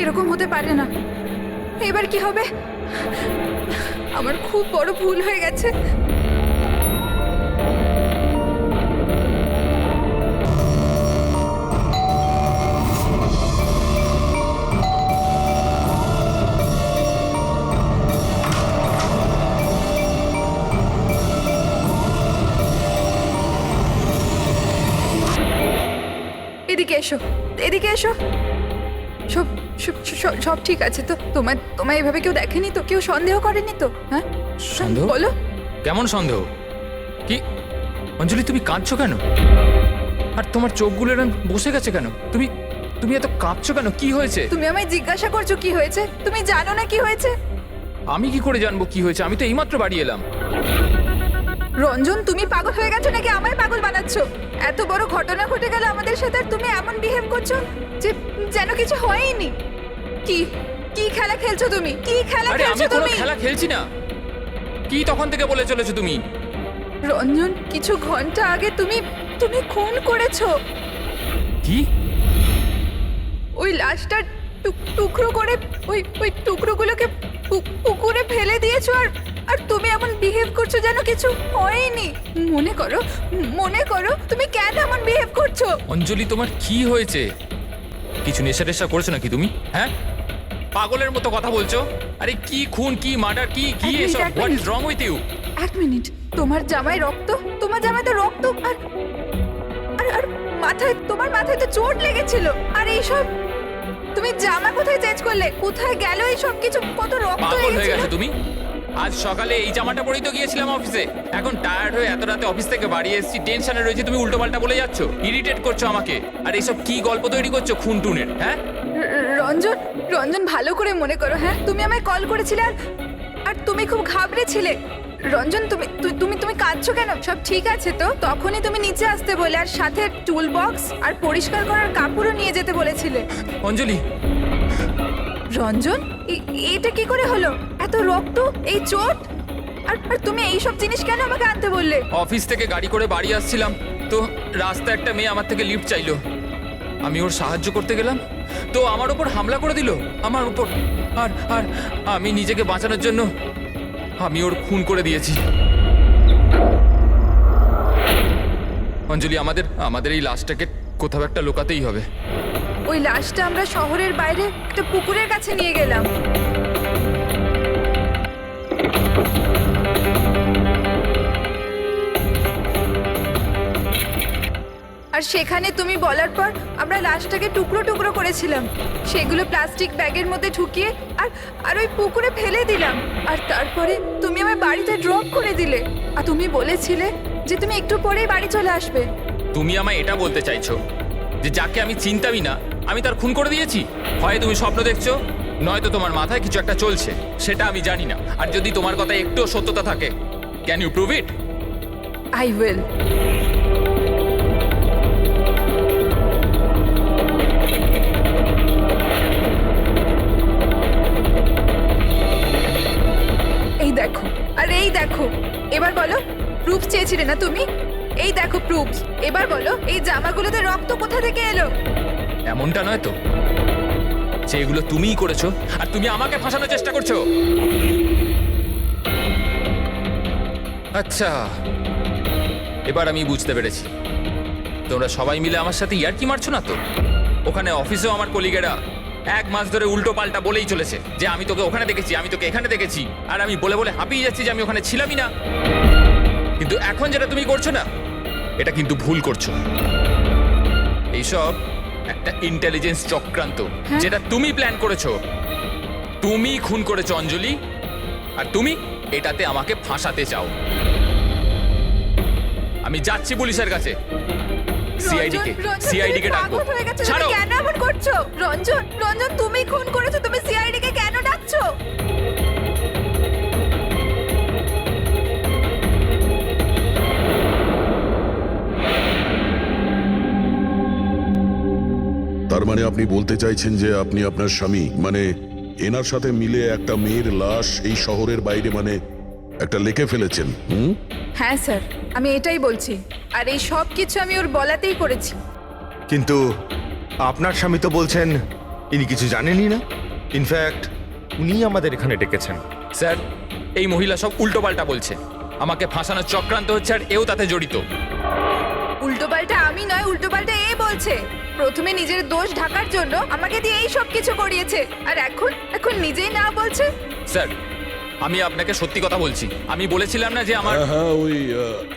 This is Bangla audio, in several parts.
এরকম হতে পারে না। এবার কি হবে? আমার খুব বড় ভুল হয়ে গেছে। এদিকে এসো, এদিকে এসো। সব সব ঠিক আছে তো? তোমায় এভাবে কেউ দেখেনি তো? কেউ সন্দেহ করেনি তো? হ্যাঁ, সন্দেহ? বলো। কেমন সন্দেহ? কি অঞ্জলি, তুমি কাঁদছো কেন? আর তোমার চোখগুলো এরকম বসে গেছে কেন? তুমি তুমি এত কাঁদছো কেন? কি হয়েছে? তুমি আমায় জিজ্ঞাসা করছো কি হয়েছে? তুমি জানো না কি হয়েছে? আমি কি করে জানবো কি হয়েছে? আমি তো এইমাত্র বাড়ি এলাম। রঞ্জন, তুমি পাগল হয়ে গেছো নাকি আমায় পাগল বানাচ্ছো? এত বড় ঘটনা ঘটে গেল আমাদের সাথে, আর তুমি এমন বিহেভ করছো যে যেন কিছু হয়নি। কি কি খেলা খেলছো তুমি? কি খেলা আরে আমি খেলছো কোনো তুমি? খেলা খেলছি না। কি তখন থেকে বলে চলেছো তুমি? রঞ্জন, কিছু ঘন্টা আগে তুমি তুমি খুন করেছো। কি? ওই লাশটা টুকরো করে ওই টুকরোগুলোকে পুকুরে ফেলে দিয়েছো, আর তুমি এমন বিহেভ করছো যেন কিছু হয়নি। মনে করো তুমি কেন এমন বিহেভ করছো? অঞ্জলি, তোমার কি হয়েছে? কিছু নেশা টেশা করেছো নাকি তুমি? হ্যাঁ, পাগলের মতো কথা বলছো। আরে কি খুন, কি মার্ডার, কি কি এক মিনিট, এসব? এক what is minute. Wrong with you? এক মিনিট, তোমার জামায় রক্ত, তোমার জামায় তো রক্ত, আর আর তোমার মাথায় তো চোট লেগেছিল। আর এইসব তুমি জামা কোথায় চেঞ্জ করলে? কোথায় গেল এই সব কিছু? কত রক্ত পাগল হয়ে লেগেছিল। গেছো তুমি? আজ সকালে এই জামাটা পরেই তো গিয়েছিলাম অফিসে। এখন টায়ার্ড হয়ে এত রাতে অফিস থেকে বাড়ি এসেছি, টেনশনে রয়েছে, তুমি উল্টোপাল্টা বলে যাচ্ছ, ইরিটেট করছো আমাকে। আর এইসব কি গল্প তৈরি করছো খুন টুনের? হ্যাঁ, রঞ্জন, রঞ্জন, ভালো করে মনে করো। হ্যাঁ, তুমি আমায় কল করেছিলে, আর তুমি খুব ঘাবড়েছিলে। রঞ্জন, তুমি তুমি তুমি কাঁদছো কেন? সব ঠিক আছে তো? তখনই তুমি নিচে আসতে বলে, আর সাথে টুল বক্স আর পরিষ্কার করার কাপড়ও নিয়ে যেতে বলেছিলে। অঞ্জলি। রঞ্জন, এটা কি করে হলো? এত রক্ত, এই চোট, আর তুমি এই সব জিনিস কেন আমাকে আনতে বললে? অফিস থেকে গাড়ি করে বাড়ি আসছিলাম, তো রাস্তায় একটা মেয়ে আমার থেকে লিফট চাইলো। আমি ওর সাহায্য করতে গেলাম, তো আমার উপর হামলা করে দিল, আমার উপর। আর আর আমি নিজেকে বাঁচানোর জন্য আমি ওর খুন করে দিয়েছি। অঞ্জলি, আমাদের এই লাশটাকে কোথাও একটা লুকাতেই হবে। ওই লাশটা আমরা শহরের বাইরে একটা পুকুরের কাছে নিয়ে গেলাম। আর সেখানে তুমি বলার পর আমরা লাশটাকে টুকরো টুকরো করেছিলাম, সেগুলো প্লাস্টিক ব্যাগের মধ্যে ঢুকিয়ে আর ওই পুকুরে ফেলে দিলাম। আর তারপরে তুমি আমার বাড়িতে ড্রপ করে দিলে, আর তুমি বলেছিলে যে তুমি একটু পরেই বাড়ি চলে আসবে। তুমি আমায় এটা বলতে চাইছো যে যাকে আমি চিনতামই না আমি তার খুন করে দিয়েছি? হয় তুমি স্বপ্ন দেখছো, নয়তো তোমার মাথায় কিছু একটা চলছে, সেটা আমি জানি না। আর যদি তোমার কথায় একটু সত্যতা থাকে, can you prove it? I will. এই দেখো, আর এই দেখো। এবার বলো, প্রুফ চেয়েছিলে না তুমি? এই দেখো প্রুফ। এবার বলো, এই জামাগুলোতে রক্ত কোথা থেকে এলো? এমনটা নয় তো যে এগুলো তুমিই করেছো আর তুমি আমাকে ফাঁসানোর চেষ্টা করছো? আচ্ছা, এবার আমি বুঝতে পেরেছি। তোমরা সবাই মিলে আমার সাথে ইয়ার্কি মারছো না তো? ওখানে অফিসেও আমার কলিগেরা 1 মাস ধরে উল্টো পাল্টা বলেই চলেছে যে আমি তোকে ওখানে দেখেছি, আমি তোকে এখানে দেখেছি। আর আমি বলে বলে হাঁপিয়ে যাচ্ছি যে আমি ওখানে ছিলামই না। কিন্তু এখন যেটা তুমি করছো না, এটা কিন্তু ভুল করছো। এইসব একটা ইন্টেলিজেন্স চক্রান্ত, যেটা তুমি প্ল্যান করেছো। তুমি খুন করেছো অঞ্জলি, আর তুমি এটাতে আমাকে ফাঁসাতে চাও। আমি যাচ্ছি পুলিশের কাছে, সিআইডি কে ডাকবো। পাগল হয়ে গেছো? তুমি ছাড়ো। কেন এমন করছো? রঞ্জন, রঞ্জন, তুমি খুন করেছো, তুমি সিআইডি কে কেন ডাকছো? তার মানে আপনি বলতে চাইছেন যে আপনি আপনার স্বামী, মানে এনার সাথে মিলে একটা মেয়ের লাশ এই শহরের বাইরে, মানে একটা লেকে ফেলেছেন? হ্যাঁ স্যার, আমি এটাই বলছি। আর এই সব কিছু আমি ওর বলাতেই করেছি। কিন্তু আপনার স্বামী তো বলছেন ইনি কিছু জানেনই না। ইনফ্যাক্ট উনি আমাদের এখানে ডেকেছেন। স্যার এই মহিলা সব উল্টোপাল্টা বলছে, আমাকে ফাঁসানোর চক্রান্ত হচ্ছে আর এও তাতে জড়িত। উল্টোপাল্টা আমি নয়, উল্টোপাল্টা এ বলছে। প্রথমে নিজের দোষ ঢাকার জন্য আমাকে দিয়ে এই সব কিছু করিয়েছে, আর এখন নিজেই না বলছে। স্যার আমি আপনাকে সত্যি কথা বলছি, আমি বলেছিলাম না যে আমার হ্যাঁ, ওই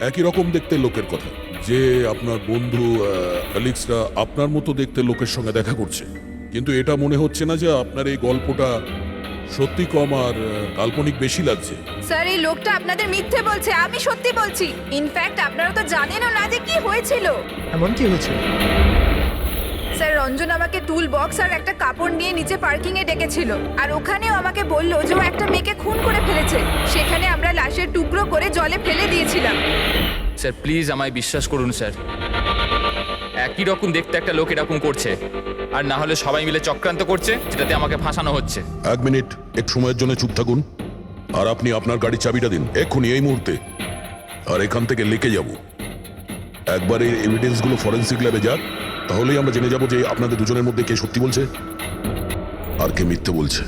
একই রকম দেখতে লোকের কথা, যে আপনার বন্ধু অ্যালেক্সরা আপনার মতো দেখতে লোকের সঙ্গে দেখা করছে, কিন্তু এটা মনে হচ্ছে না যে আপনার এই গল্পটা সত্যি কম আর কাল্পনিক বেশি লাগছে। স্যার এই লোকটা আপনাদের মিথ্যে বলছে, আমি সত্যি বলছি। ইনফ্যাক্ট আপনারা তো জানেনও না যে কি হয়েছিল। এমন কি হয়েছে? স্যার রঞ্জন আমাকে টুল বক্স আর একটা কাপড় নিয়ে নিচে পার্কিং এ ডেকেছিল, আর ওখানেও আমাকে বললো যে ও একটা মেয়েকে খুন করে ফেলেছে। সেখানে আমরা লাশের টুকরো করে জলে ফেলে দিয়েছিলাম। স্যার প্লিজ আমায় বিশ্বাস করুন স্যার, একই রকম দেখতে একটা লোক এরকম করছে, আর না হলে সবাই মিলে চক্রান্ত করছে যেটাতে আমাকে ফাঁসানো হচ্ছে। এক মিনিট, এক সময়ের জন্য চুপ থাকুন, আর আপনি আপনার গাড়ির চাবিটা দিন এক্ষুনি, এই মুহূর্তে। আর এখান থেকে লিখে যাব। একবার এই এভিডেন্সগুলো ফরেন্সিক ল্যাবে যাক, তাহলেই আমরা জেনে যাব যে আপনাদের দুজনের মধ্যে কে সত্যি বলছে আর কে মিথ্যে বলছে।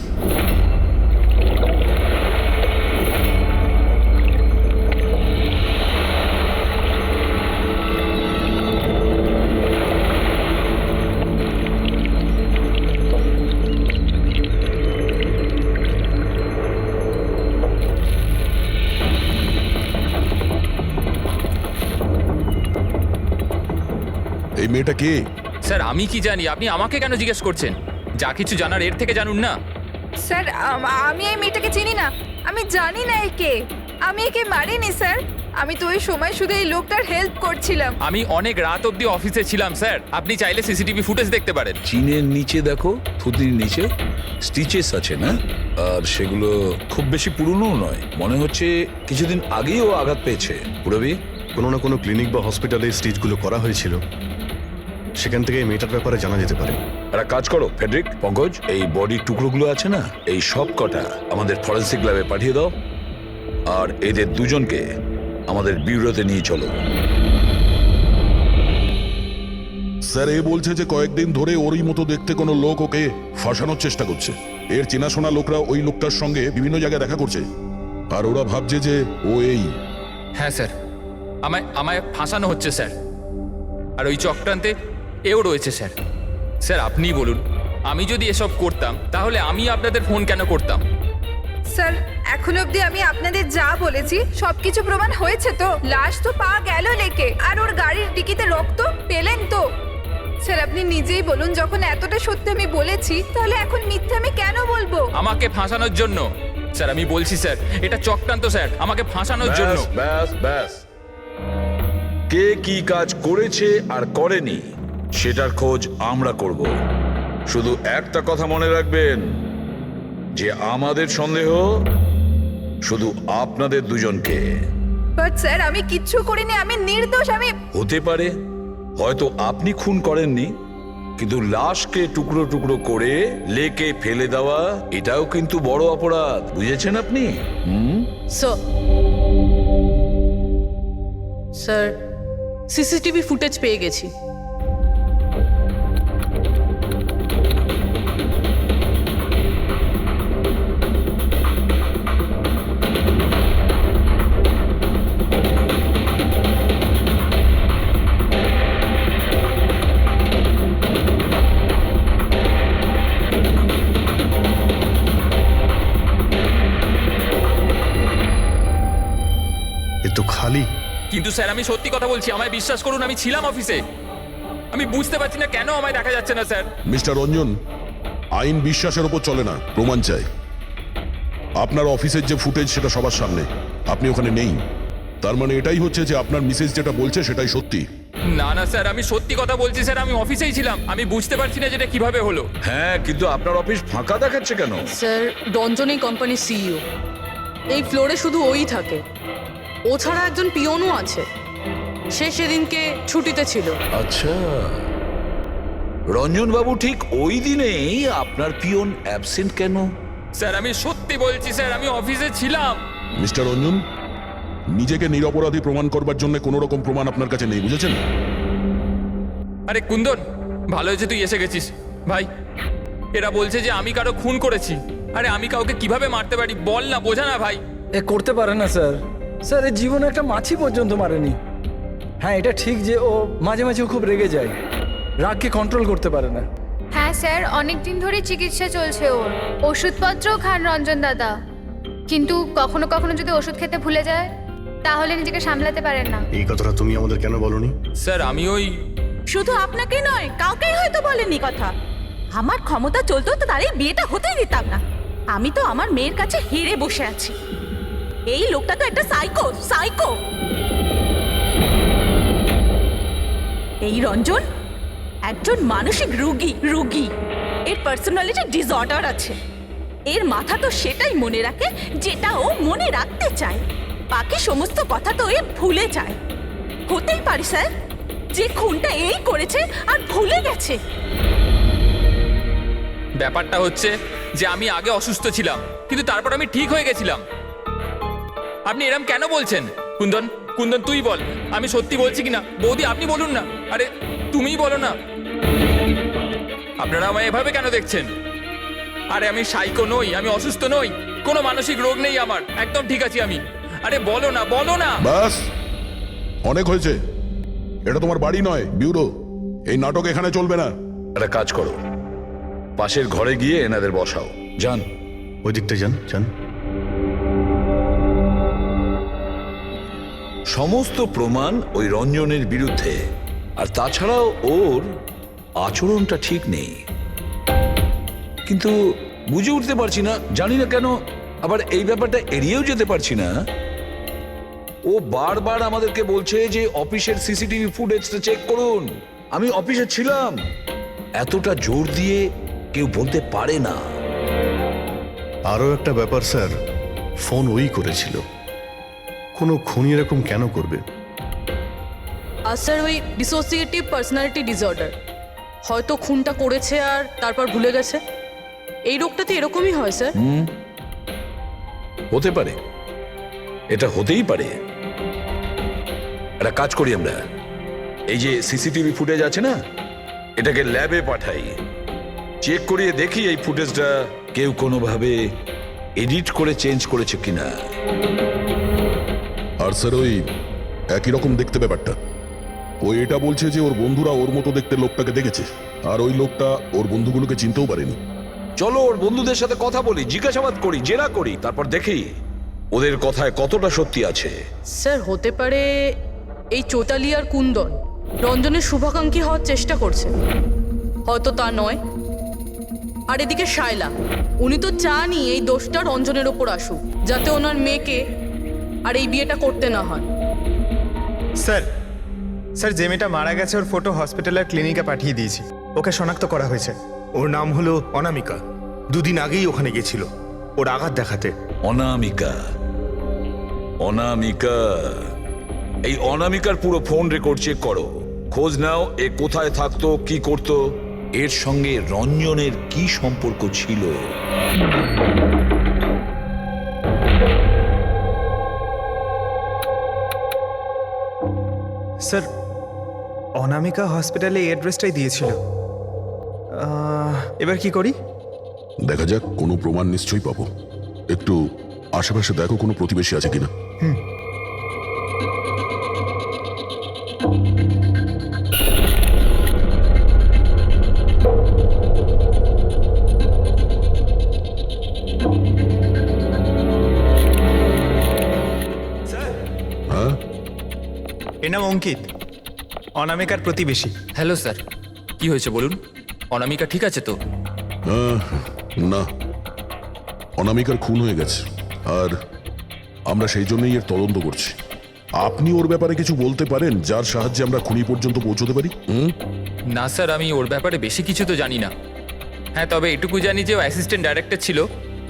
এই মেয়েটা কে? স্যার আমি কি জানি, আপনি আমাকে কেন জিজ্ঞেস করছেন? যা কিছু জানার এর থেকে জানুন না। স্যার আমি এই মেয়েটাকে চিনি না, আমি জানি না একে। আমি একে মারিনি স্যার, আমি তো ওই সময় শুধু এই লোকটার হেল্প করছিলাম। আমি অনেক রাত অবধি অফিসে ছিলাম স্যার, আপনি চাইলে সিসিটিভি ফুটেজ দেখতে পারেন। চিনের নিচে দেখো, থুতির নিচে স্টিচেস আছে না, আর সেগুলো খুব বেশি পুরনো নয়, মনে হচ্ছে কিছুদিন আগেই ও আঘাত পেয়েছে। পুরবি কোনো না কোনো ক্লিনিক বা হসপিটালে স্টিচগুলো করা হয়েছিল, সেখান থেকে এই মেয়েটার ব্যাপারে জানা যেতে পারে। একটা কাজ করো ফেডরিক, পঙ্কজ, এই বডির টুকরোগুলো আছে না, এই সব কটা আমাদের ফরেন্সিক ল্যাবে পাঠিয়ে দাও, আর এদের দুজনকে আমাদের ব্যুরোতে নিয়ে চলো। স্যার এ বলছে যে কয়েকদিন ধরে ওরই মতো দেখতে কোনো লোক ওকে ফাঁসানোর চেষ্টা করছে। এর চেনাশোনা লোকরা ওই লোকটার সঙ্গে বিভিন্ন জায়গায় দেখা করছে, আর ওরা ভাবছে যে ও এই। হ্যাঁ স্যার, আমায় ফাঁসানো হচ্ছে স্যার, আর ওই চক্রান্তে এও রয়েছে স্যার। স্যার আপনি বলুন, আমি যদি এসব করতাম তাহলে আমি আপনাদের ফোন কেন করতাম? স্যার এখন অবধি আমি আপনাদের যা বলেছি সবকিছু প্রমাণ হয়েছে তো। লাশ তো পাওয়া গেল লেকে, আর ওর গাড়ির ডিকিতে রক্ত পেলেন তো। স্যার আপনি নিজেই বলুন, যখন এতটা সত্যি আমি বলেছি, তাহলে এখন মিথ্যে আমি কেন বলবো? আমাকে ফাঁসানোর জন্য স্যার, আমি বলছি স্যার এটা চক্রান্ত স্যার, আমাকে ফাঁসানোর জন্য। ব্যাস ব্যাস ব্যাস, কে কি কাজ করেছে আর করেনি সেটার খোঁজ আমরা করব। শুধু একটা কথা মনে রাখবেন, যে আমাদের সন্দেহ শুধু আপনাদের দুজনকে। বাট স্যার আমি কিচ্ছু করিনি, আমি নির্দোষ। আমি হতে পারে হয়তো আপনি খুন করেননি, কিন্তু লাশকে টুকরো টুকরো করে লেকে ফেলে দেওয়া এটাও কিন্তু বড় অপরাধ, বুঝেছেন আপনি? স্যার সিসিটিভি ফুটেজ পেয়ে গেছি। এ তো খালি। কিন্তু স্যার আমি সত্যি কথা বলছি, আমায় বিশ্বাস করুন, আমি ছিলাম অফিসে। আমি বুঝতে পারছি না কেন আমায় দেখা যাচ্ছে না স্যার। মিস্টার রঞ্জন, আইন বিশ্বাসের উপর চলে না, প্রমাণ চাই। আপনার অফিসের যে ফুটেজ সেটা সবার সামনে, আপনি ওখানে নেই, তার মানে এটাই হচ্ছে যে আপনার মিসেস যেটা বলছে সেটাই সত্যি। না না স্যার, আমি সত্যি কথা বলছি স্যার, আমি অফিসেই ছিলাম। আমি বুঝতে পারছি না যেটা কিভাবে হলো। হ্যাঁ, কিন্তু আপনার অফিস ফাঁকা দেখাচ্ছে কেন? স্যার রঞ্জন এই কোম্পানির সিইও, এই ফ্লোরে শুধু ওই থাকে, ও ছাড়া একজন পিয়নও আছে, সে সেদিনকে ছুটিতে ছিল। আচ্ছা, রঞ্জন বাবু ঠিক ওই দিনেই আপনার পিয়ন অ্যাবসেন্ট কেন? স্যার আমি সত্যি বলছি স্যার, আমি অফিসে ছিলাম। মিস্টার রঞ্জন, নিজেকে নিরপরাধী প্রমাণ করবার জন্য কোনো রকম প্রমাণ আপনার কাছে নেই, বুঝেছেন? আরে কুন্দন, ভালো হয়েছে তুই এসে গেছিস ভাই। এরা বলছে যে আমি কারো খুন করেছি। আরে আমি কাউকে কিভাবে মারতে পারি বল না, বোঝা না ভাই। এ করতে পারে না স্যার। স্যার এর জীবনে একটা মাছি পর্যন্ত মারেনি। হ্যাঁ এটা ঠিক যে ও মাঝে মাঝে খুব রেগে যায়, রাগকে কন্ট্রোল করতে পারে না। হ্যাঁ স্যার, অনেক দিন ধরে চিকিৎসা চলছে ওর, ওষুধপত্রও খান রঞ্জন দাদা, কিন্তু কখনো কখনো যদি ওষুধ খেতে ভুলে যায় তাহলে নিজেকে সামলাতে পারেন না। এই কথাটা তুমি আমাদের কেন বলনি? স্যার আমি ওই শুধু আপনাকে নয়, কাউকেই হয়তো বলেনি কথা। আমার ক্ষমতা চলতো তো তার এই বিয়েটা হতেই দিতাম না। আমি তো আমার মেয়ের কাছে হেরে বসে আছি। এই লোকটা তো একটা সাইকো সাইকো। এই রঞ্জন একজন মানসিক রোগী। এর পার্সোনালিটি ডিসঅর্ডার আছে। এর মাথা তো সেটাই মনে রাখে যেটা ও মনে রাখতে চায়, বাকি সমস্ত কথা তো এ ভুলে যায়। হতেই পারে স্যার যে খুনটা এই করেছে আর ভুলে গেছে। ব্যাপারটা হচ্ছে যে আমি আগে অসুস্থ ছিলাম, কিন্তু তারপর আমি ঠিক হয়ে গেছিলাম। আপনি এরম কেন বলছেন? কুন্দন কুন্দন তুই বল, আমি সত্যি বলছি কিনা। বৌদি আপনি বলুন না, আরে তুমিই বলো না। আপনারা আমায় এভাবে কেন দেখছেন? আরে আমি সাইকো নই, আমি অসুস্থ নই, কোনো মানসিক রোগ নেই আমার, একদম ঠিক আছি আমি। আরে বলো না বলো না। ব্যাস, অনেক হয়েছে। এটা তোমার বাড়ি নয়, ব্যুরো। এই নাটক এখানে চলবে না। একটা কাজ করো, পাশের ঘরে গিয়ে এনাদের বসাও। যান। ওই দিকটা যান যান। সমস্ত প্রমাণ ওই রঞ্জনের বিরুদ্ধে, আর তাছাড়াও ওর আচরণটা ঠিক নেই। কিন্তু বুঝে উঠতে পারছি না, জানি না কেন আবার এই ব্যাপারটা এড়িয়েও যেতে পারছি না। ও বারবার আমাদেরকে বলছে যে অফিসের সিসিটিভি ফুটেজটা চেক করুন। আমি অফিসে ছিলাম। এতটা জোর দিয়ে কেউ বলতে পারে না। আরও একটা ব্যাপার স্যার, ফোন ওই করেছিল। কোনো খুনি এরকম কেন করবে? আর স্যার ওই ডিসোসিয়েটিভ পার্সোনালিটি ডিসঅর্ডার, হয়তো খুনটা করেছে আর তারপর ভুলে গেছে। এই রোগটাতে এরকমই হয় স্যার। হতে পারে, এটা হতেই পারে। একটা কাজ করি আমরা, এই যে সিসিটিভি ফুটেজ আছে না, এটাকে ল্যাবে পাঠাই, চেক করিয়ে দেখি এই ফুটেজটা কেউ কোনোভাবে এডিট করে চেঞ্জ করেছে কিনা। আর স্যার ওই একই রকম দেখতে ব্যাপারটা। ও এটা বলছে যে ওর বন্ধুরা ওর মতো দেখতে লোকটাকে দেখেছে, আর ওই লোকটা ওর বন্ধুগুলোকে চিনতেও পারেনি। চলো ওর বন্ধুদের সাথে কথা বলি, জিজ্ঞাসাবাদ করি, জেরা করি, তারপর দেখি ওদের কথায় কতটা সত্যি আছে। স্যার হতে পারে এই চৈতালি আর কুন্দন রঞ্জনের শুভাকাঙ্ক্ষী হওয়ার চেষ্টা করছে, হয়তো তা নয়। আর এদিকে শায়লা, উনি তো চানই এই দোষটা রঞ্জনের ওপর আসুক, যাতে ওনার মেয়েকে আর এই বিয়েটা করতে না হয়। স্যার স্যার যে মেয়েটা মারা গেছে ওর ফটো হসপিটালের ক্লিনিকে পাঠিয়ে দিয়েছি। ওকে শনাক্ত করা হয়েছে। ওর নাম হলো অনামিকা। দুদিন আগেই ওখানে গেছিল ওর আঘাত দেখাতে। অনামিকা, অনামিকা, এই অনামিকার পুরো ফোন রেকর্ড চেক করো, খোঁজ নাও এ কোথায় থাকতো, কি করতো, এর সঙ্গে রঞ্জনের কি সম্পর্ক ছিল। স্যার অনামিকা হসপিটালে এই অ্যাড্রেসটাই দিয়েছিল। এবার কি করি? দেখা যাক, কোনো প্রমাণ নিশ্চয়ই পাবো। একটু আশেপাশে দেখো কোনো প্রতিবেশী আছে কিনা। হ্যাঁ, এর নাম অঙ্কিত, অনামিকার প্রতিবেশী। হ্যালো স্যার, কি হয়েছে বলুন? অনামিকা ঠিক আছে তো? না, অনামিকার খুন হয়ে গেছে, আর আমরা সেই জন্যই এর তদন্ত করছি। আপনি ওর ব্যাপারে কিছু বলতে পারেন যার সাহায্যে আমরা খুনি পর্যন্ত পৌঁছতে পারি? না স্যার, আমি ওর ব্যাপারে বেশি কিছু তো জানি না। হ্যাঁ, তবে এটুকু জানি যে ও অ্যাসিস্ট্যান্ট ডাইরেক্টর ছিল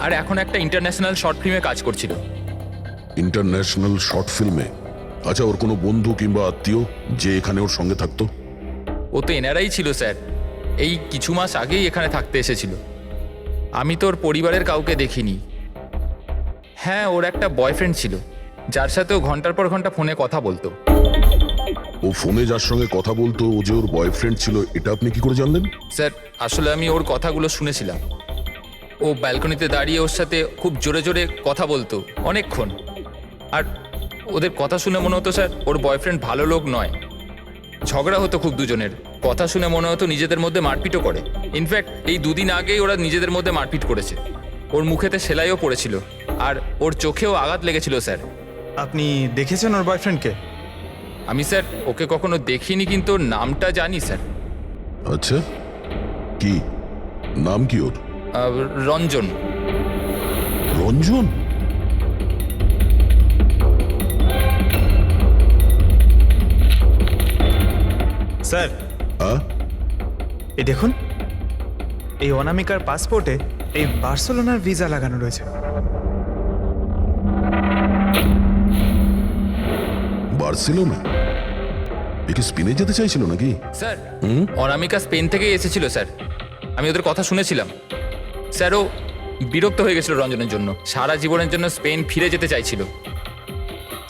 আর এখন একটা ইন্টারন্যাশনাল শর্ট ফিল্মে কাজ করছিল। ইন্টারন্যাশনাল শর্ট ফিল্মে? আচ্ছা, ওর কোনো বন্ধু কিংবা আত্মীয় যে এখানে ওর সঙ্গে থাকতো? ও তো এনারাই ছিল স্যার, এই কিছু মাস আগেই এখানে থাকতে এসেছিল। আমি তো ওর পরিবারের কাউকে দেখিনি। হ্যাঁ, ওর একটা বয়ফ্রেন্ড ছিল যার সাথে ও ঘন্টার পর ঘন্টা ফোনে কথা বলতো। ও ফোনে যার সঙ্গে কথা বলতো ও যে ওর বয়ফ্রেন্ড ছিল এটা আপনি কি করে জানলেন? স্যার আসলে আমি ওর কথাগুলো শুনেছিলাম। ও ব্যালকনিতে দাঁড়িয়ে ওর সাথে খুব জোরে জোরে কথা বলতো অনেকক্ষণ। আর ওদের কথা শুনে মনে হতো স্যার ওর বয়ফ্রেন্ড ভালো লোক নয়। ঝগড়া হতো খুব দুজনের। কথা শুনে মনে হতো নিজেদের মধ্যে মারপিটও করে। ইনফ্যাক্ট এই 2 দিন আগেই ওরা নিজেদের মধ্যে মারপিট করেছে। ওর মুখেতে সেলাইও পড়েছিল আর ওর চোখেও আঘাত লেগেছিল স্যার। আপনি দেখেছেন ওর বয়ফ্রেন্ডকে? আমি স্যার ওকে কখনো দেখিনি, কিন্তু ওর নামটা জানি স্যার। আচ্ছা, কি নাম কি ওর? রঞ্জন। রঞ্জন? স্যার, হ্যাঁ, এই দেখুন, এই অনামিকার পাসপোর্টে এই বার্সেলোনার ভিসা লাগানো রয়েছে। বার্সেলোনা? এ কি স্পেনে যেতে চাইছিল নাকি? স্যার অনামিকা স্পেন থেকেই এসেছিল স্যার। আমি ওদের কথা শুনেছিলাম। স্যার ও বিরক্ত হয়ে গেছিল রঞ্জনের জন্য, সারা জীবনের জন্য স্পেন ফিরে যেতে চাইছিল।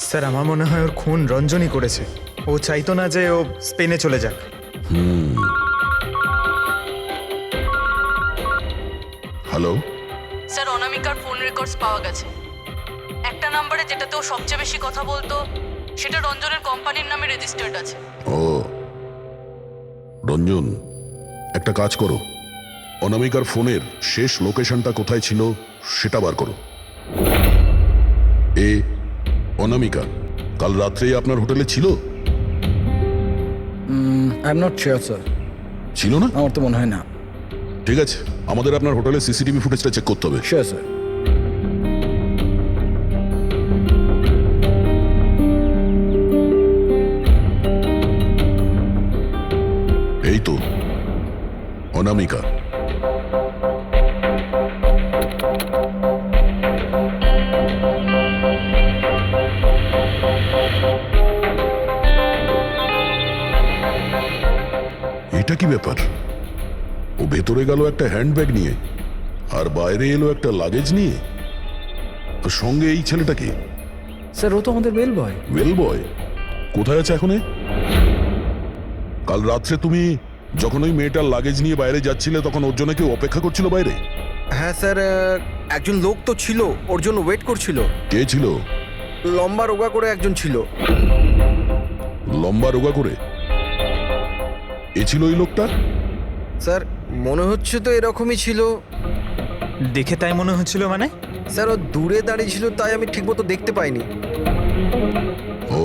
স্যার, আমার মনে হয় ওর খুন রঞ্জনই করেছে। ও চাইতো না যে ও স্পেনে চলে যাক। হ্যালো, স্যার অনামিকার ফোন রেকর্ডস পাওয়া গেছে। একটা নাম্বারে যেটাতে ও সবচেয়ে বেশি কথা বলতো সেটা রঞ্জনের কোম্পানির নামে রেজিস্টার্ড আছে। ও রঞ্জন, একটা কাজ করো, অনামিকার ফোনের শেষ লোকেশনটা কোথায় ছিল সেটা বার করো। এ অনামিকা কাল রাত্রেই আপনার হোটেলে ছিল? I am not sure sir, ছিল না? আমার তো মনে হয় না। ঠিক আছে, আমাদের আপনার হোটেলের সিসিটিভি ফুটেজটা চেক করতে হবে। Sure sir. এই তো অনামিকা। এটা কি ব্যাপার? ও ভেতরে গেল একটা হ্যান্ডব্যাগ নিয়ে আর বাইরে এলো একটা লাগেজ নিয়ে। আর সঙ্গে এই ছেলেটাকে? স্যার ও তো আমাদের বেল বয়। ওয়েল বয় কোথায় আছে এখন? কাল রাত্রে তুমি যখন ওই মেয়েটার লাগেজ নিয়ে বাইরে যাচ্ছিলে তখন ওর জন্য কেউ অপেক্ষা করছিল বাইরে? হ্যাঁ স্যার, একজন লোক তো ছিল, ওর জন্য ওয়েট করছিল। কে ছিল? লম্বা রোগা করে একজন ছিল। লম্বা রোগা করে? এ ছিল ওই লোকটা? স্যার মনে হচ্ছে তো এরকমই ছিল। দেখে তাই মনে হচ্ছিল মানে? স্যার ও দূরে দাঁড়িয়ে ছিল তাই আমি ঠিকমতো দেখতে পাইনি। ও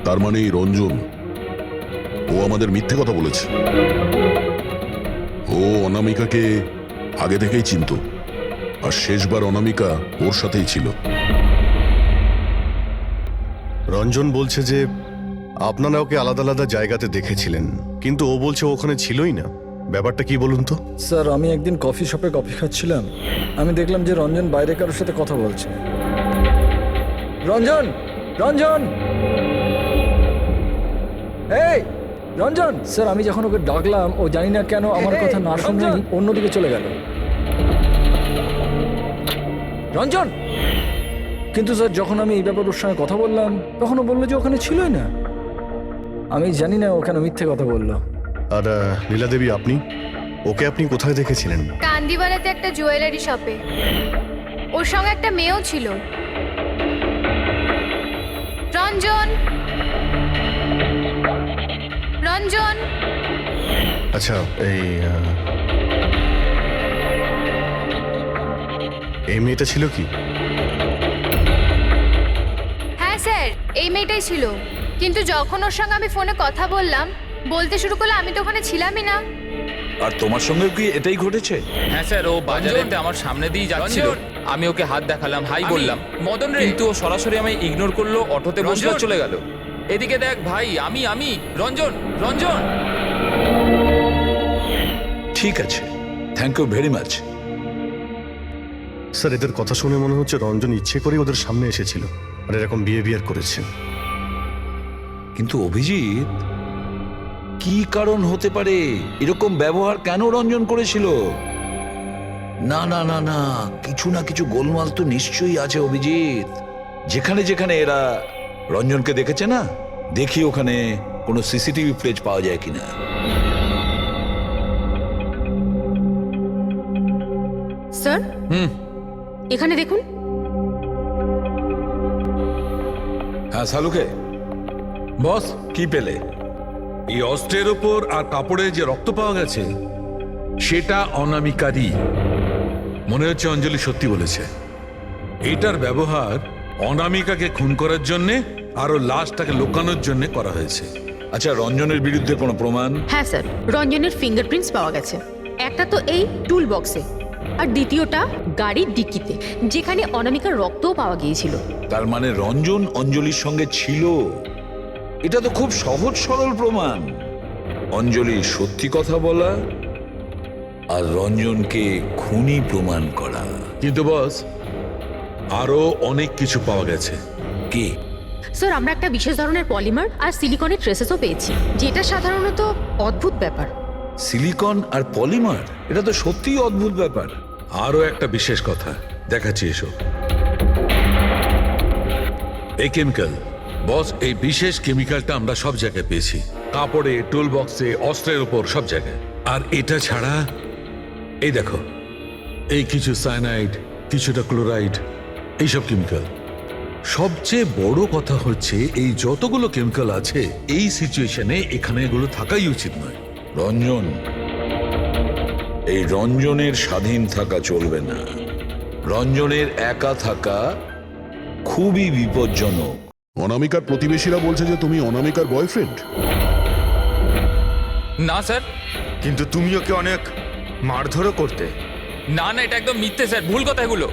তার মানে এই রঞ্জন, ও আমাদের মিথ্যে কথা বলেছে। ও অনামিকাকে আগে থেকেই চিনতো আর শেষবার অনামিকা ওর সাথেই ছিল। রঞ্জন বলছে যে আপনারা ওকে আলাদা আলাদা জায়গাতে দেখেছিলেন, কিন্তু ও বলছে ওখানে ছিলই না। ব্যাপারটা কি বলুন তো? স্যার আমি একদিন কফি শপে কফি খাচ্ছিলাম, আমি দেখলাম যে রঞ্জন বাইরে কারোর সাথে কথা বলছে। রঞ্জন, রঞ্জন, এই রঞ্জন! স্যার আমি যখন ওকে ডাকলাম ও জানি না কেন আমার কথা না শুনেই অন্যদিকে চলে গেল। রঞ্জন! কিন্তু স্যার যখন আমি এই ব্যাপারে ওর সঙ্গে কথা বললাম তখন ও বললো যে ওখানে ছিলই না। আমি জানি না ওখানে মিথ্যে কথা বললো। আর লীলা দেবী, আপনি ওকে আপনি কোথায় দেখেছিলেন? কান্দিওয়ালাতে একটা জুয়েলারি শপে। ওর সঙ্গে একটা মেয়েও ছিল। রঞ্জন, রঞ্জন! আচ্ছা, এই মেয়েটা ছিল কি? হ্যাঁ স্যার, এই মেয়েটাই ছিল। কিন্তু যখন ওর সঙ্গে আমি ফোনে কথা বললাম, বলতে শুরু করলো আমি তো ওখানে ছিলামই না। আর তোমার সঙ্গে কি এটাই ঘটেছে? হ্যাঁ স্যার, ও বাজারেতে আমার সামনে দিয়ে যাচ্ছিল। আমি ওকে হাত দেখালাম, হাই বললাম, মদন রে, কিন্তু ও সরাসরি আমায় ইগনোর করলো, অটোতে বসলো, চলে গেল। এদিকে দেখ ভাই, আমি রঞ্জন, রঞ্জন! ঠিক আছে, thank you very much. Sir এদের কথা শুনে মনে হচ্ছে রঞ্জন ইচ্ছে করে ওদের সামনে এসেছিল আর এরকম বিহেভিয়ার করেছে। কিন্তু অভিজিৎ, কি কারণ হতে পারে? এরকম ব্যবহার কেন রঞ্জন করেছিল? না না না না, কিছু না কিছু গোলমাল তো নিশ্চয়ই আছে অভিজিৎ। যেখানে যেখানে এরা রঞ্জনকে দেখেছে না, দেখি ওখানে কোনো সিসিটিভি ফুটেজ পাওয়া যায় কিনা। স্যার এখানে দেখুন। হ্যাঁ সালুকে বস, কি পেলে? এই অস্ত্রের ওপর আর কাপড়ে যে রক্ত পাওয়া গেছে সেটা অনামিকারই। মনে হচ্ছে অঞ্জলি সত্যি বলেছে। এটার ব্যবহার অনামিকাকে খুন করার জন্যে আরো লাশটাকে লুকানোর জন্য করা হয়েছে। আচ্ছা, রঞ্জনের বিরুদ্ধে কোনো প্রমাণ? হ্যাঁ স্যার, রঞ্জনের ফিঙ্গারপ্রিন্টস পাওয়া গেছে। একটা তো এই টুল বক্সে, আর দ্বিতীয়টা গাড়ির ডিক্কিতে, যেখানে অনামিকার রক্তও পাওয়া গিয়েছিল। তার মানে রঞ্জন অঞ্জলির সঙ্গে ছিল। এটা তো খুব সহজ সরল প্রমাণ। অঞ্জলি সত্যি কথা বলা আর রঞ্জনকে খুনি প্রমাণ করা। কিন্তু বস, আরো অনেক কিছু পাওয়া গেছে। কি? স্যার, আমরা একটা বিশেষ ধরনের পলিমার আর সিলিকনের ট্রেসেসও পেয়েছি, যেটা সাধারণত অদ্ভুত ব্যাপার। সিলিকন আর পলিমার, এটা তো সত্যিই অদ্ভুত ব্যাপার। আরো একটা বিশেষ কথা দেখাচ্ছি, এসো। এই কেমিক্যাল বস, এই বিশেষ কেমিক্যালটা আমরা সব জায়গায় পেয়েছি, কাপড়ে, টুল বক্সে, অস্ত্রের উপর, সব জায়গায়। আর এটা ছাড়া এই দেখো, এই কিছু সায়ানাইড, কিছুটা ক্লোরাইড, এইসব কেমিক্যাল। সবচেয়ে বড় কথা হচ্ছে এই যতগুলো কেমিক্যাল আছে এই সিচুয়েশনে এখানে এগুলো থাকাই উচিত নয়। রঞ্জন, এই রঞ্জনের স্বাধীন থাকা চলবে না। রঞ্জনের একা থাকা খুবই বিপজ্জনক। অনামিকার প্রতিবেশীরা বলছে যে তুমি অনামিকার বয়ফ্রেন্ড। না স্যার, কিন্তু তুমি ওকে অনেক মারধরও করতে। না না, এটা একদম মিথ্যে স্যার, ভুল কথা এগুলো।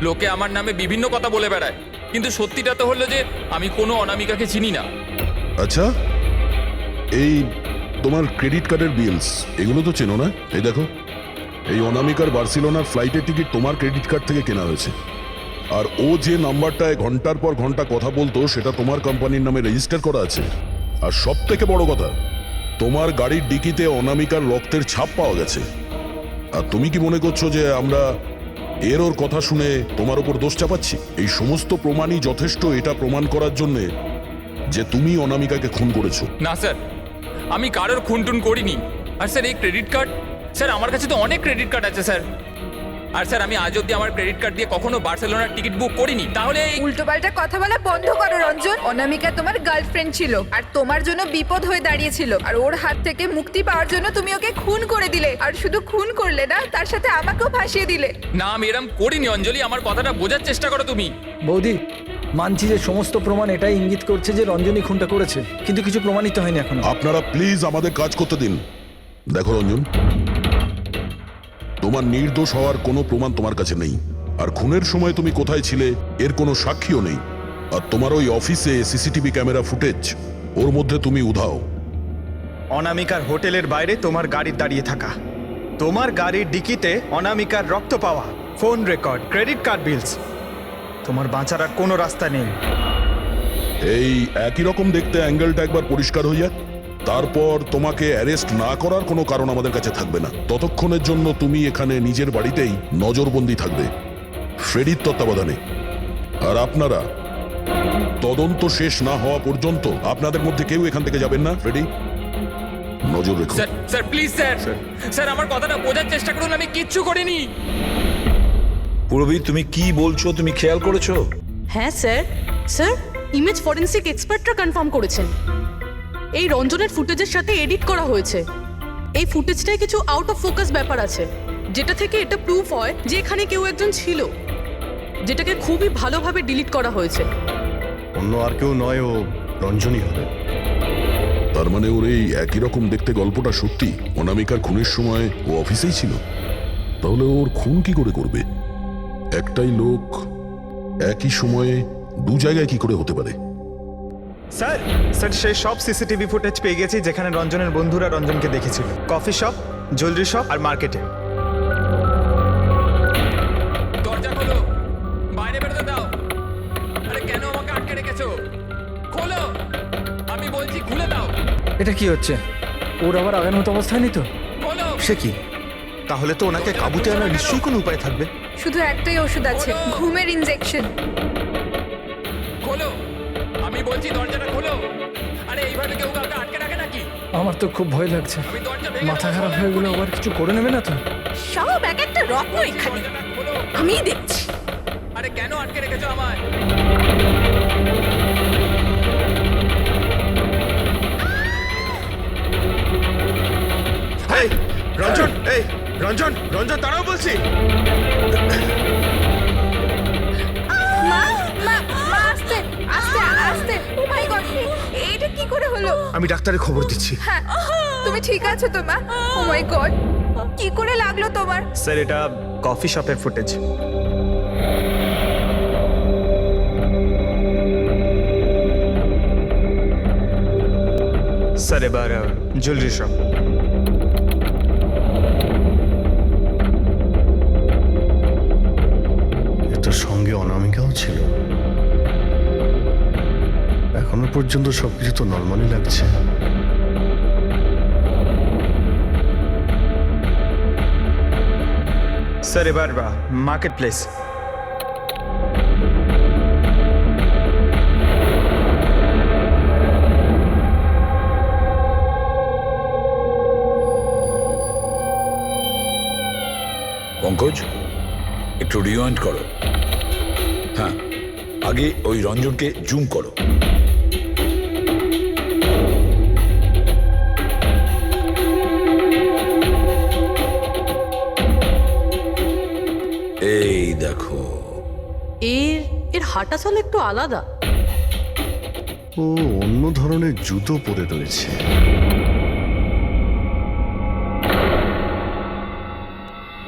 লোকে আমার নামে বিভিন্ন কথা বলে বেড়ায়, কিন্তু সত্যিটা তো হলো যে আমি কোনো অনামিকাকে চিনি না। আচ্ছা, এই তোমার ক্রেডিট কার্ডের বিলস, এগুলো তো চেনো না? এই দেখো, এই অনামিকার বার্সেলোনার ফ্লাইটের টিকিট তোমার ক্রেডিট কার্ড থেকে কেনা হয়েছে। আর ও যে নাম্বারটায় ঘন্টার পর ঘন্টা কথা বলতো সেটা তোমার কোম্পানির নামে রেজিস্টার করা আছে। আর সব থেকে বড় কথা, তোমার গাড়ির ডিকিতে অনামিকার রক্তের ছাপ পাওয়া গেছে। আর তুমি কি মনে করছো যে আমরা ওর কথা শুনে তোমার উপর দোষ চাপাচ্ছি? এই সমস্ত প্রমাণই যথেষ্ট এটা প্রমাণ করার জন্য যে তুমি অনামিকাকে খুন করেছো। না স্যার, আমি কারোর খুনটুন করিনি। আর স্যার, এই ক্রেডিট কার্ড, স্যার আমার কাছে তো অনেক ক্রেডিট কার্ড আছে স্যার। আর স্যার, আমি আজ অব্দি আমার ক্রেডিট কার্ড দিয়ে কখনো বার্সেলোনার টিকিট বুক করিনি। তাহলে উল্টোপাল্টা কথা বলা বন্ধ করো রঞ্জন। অনামিকা তোমার গার্লফ্রেন্ড ছিল আর তোমার জন্য বিপদ হয়ে দাঁড়িয়েছিল, আর ওর হাত থেকে মুক্তি পাওয়ার জন্য তুমি ওকে খুন করে দিলে। আর শুধু খুন করলে না, তার সাথে আমাকেও ফাঁসিয়ে দিলে। না, আমি এরম করিনি অঞ্জলি, আমার কথাটা বোঝার চেষ্টা করো তুমি। বৌদি, মানছি যে সমস্ত প্রমাণ এটাই ইঙ্গিত করছে যে রঞ্জনী খুনটা করেছে, কিন্তু কিছু প্রমাণিত হয়নি এখনো। আপনারা প্লিজ আমাদের কাজ করতে দিন। দেখো রঞ্জন, তোমার নির্দোষ হওয়ার কোনো প্রমাণ তোমার কাছে নেই, আর খুনের সময় তুমি কোথায় ছিলে এর কোনো সাক্ষীও নেই। আর তোমার ওই অফিসে সিসিটিভি ক্যামেরা ফুটেজ, ওর মধ্যে তুমি উধাও। অনামিকার হোটেলের বাইরে তোমার গাড়ির দাঁড়িয়ে থাকা, তোমার গাড়ির ডিকিতে অনামিকার রক্ত পাওয়া, ফোন রেকর্ড, ক্রেডিট কার্ড বিলস, তোমার বাঁচার আর কোনো রাস্তা নেই। এই একই রকম দেখতে অ্যাঙ্গেলটা একবার পরিষ্কার হয়ে যাক, তারপর তোমাকে অ্যারেস্ট না করার কোনো কারণ আমাদের কাছে থাকবে না। ততক্ষণের জন্য তুমি এখানে নিজের বাড়িতেই নজরবন্দি থাকবে, ফ্রেডির তত্ত্বাবধানে। আর আপনারা তদন্ত শেষ না হওয়া পর্যন্ত আপনাদের মধ্যে কেউ এখান থেকে যাবেন না। ফ্রেডি, নজর রেখো। Sir, sir please sir, sir আমার কথাটা বোঝার চেষ্টা করুন, আমি কিচ্ছু করিনি। পূরবী, তুমি কি বলছো তুমি খেয়াল করেছো? হ্যাঁ স্যার, স্যার ইমেজ ফরেন্সিক এক্সপার্টরা কনফার্ম করেছেন এই রঞ্জনের ফুটেজের সাথে এডিট করা হয়েছে। এই ফুটেজটায় কিছু আউট অফ ফোকাস ব্যাপার আছে, যেটা থেকে এটা প্রুফ হয় যে এখানে কেউ একজন ছিল, যেটাকে খুবই ভালোভাবে ডিলিট করা হয়েছে। অন্য আর কেউ নয়, ও রঞ্জনই হবে। তার মানে ওর এই একই রকম দেখতে গল্পটা সত্যি। অনামিকার খুনের সময় ও অফিসেই ছিল, তাহলে ওর খুন কি করে করবে? একটাই লোক একই সময়ে দু জায়গায় কি করে হতে পারে? স্যার, স্যার সেই সব সিসিটিভি ফুটেজ পেয়ে গেছি যেখানে রঞ্জনের বন্ধুরা রঞ্জনকে দেখেছিল। কফি শপ, জুয়েলারি শপ আর মার্কেটে। দরজা খোলো, বাইরে বেরোতে দাও। আরে কেন আমাকে আটকে রেখেছো? খোলো, আমি বলছি খুলে দাও। এটা কি হচ্ছে? ওর আবার আগের মতো অবস্থায় নেই তো? খোলো। সে কি? তাহলে তো ওনাকে কাবুতে আনার নিশ্চয়ই কোনো উপায় থাকবে। শুধু একটাই ওষুধ আছে, ঘুমের ইনজেকশন। খোলো, আমি বলছি দরজাটা খোলো। আরে এইভাবে কেউ কাউকে আটকে রাখে নাকি? আমার তো খুব ভয় লাগছে, আমি দরজা ভেঙে মাথা দেবো, খারাপ সবাই হয়ে গেলে খোলো। আবার কিছু করে নেবে না তো? সব এক একটা রত্ন এখানে, দরজাটা খোলো। আমি দেখছি। আরে কেন আটকে রেখেছো আমায়? এই রঞ্জন, এই রঞ্জন, রঞ্জন দাঁড়াও বলছি। মা মা মা আস্তে আস্তে আস্তে, ও মাই গড, এটা কি করে হলো? আমি ডাক্তারের খবর দিচ্ছি। হ্যাঁ, তুমি ঠিক আছো তো মা? ও মাই গড, কি করে লাগলো তোমার? স্যার এটা কফি শপের ফুটেজ। স্যার এবার জুয়েলারি শপ। এটার সঙ্গে অনামিকাও ছিল। এখনো পর্যন্ত সবকিছু তো নর্মালি লাগছে। স্যার এবার মার্কেট প্লেস। পঙ্কজ, একটু রিওয়াইন্ড করো। হ্যাঁ, আগে ওই রঞ্জনকে জুম করো। এই দেখো, এর হাঁটা চল একটু আলাদা। ও অন্য ধরনের জুতো পরে রয়েছে।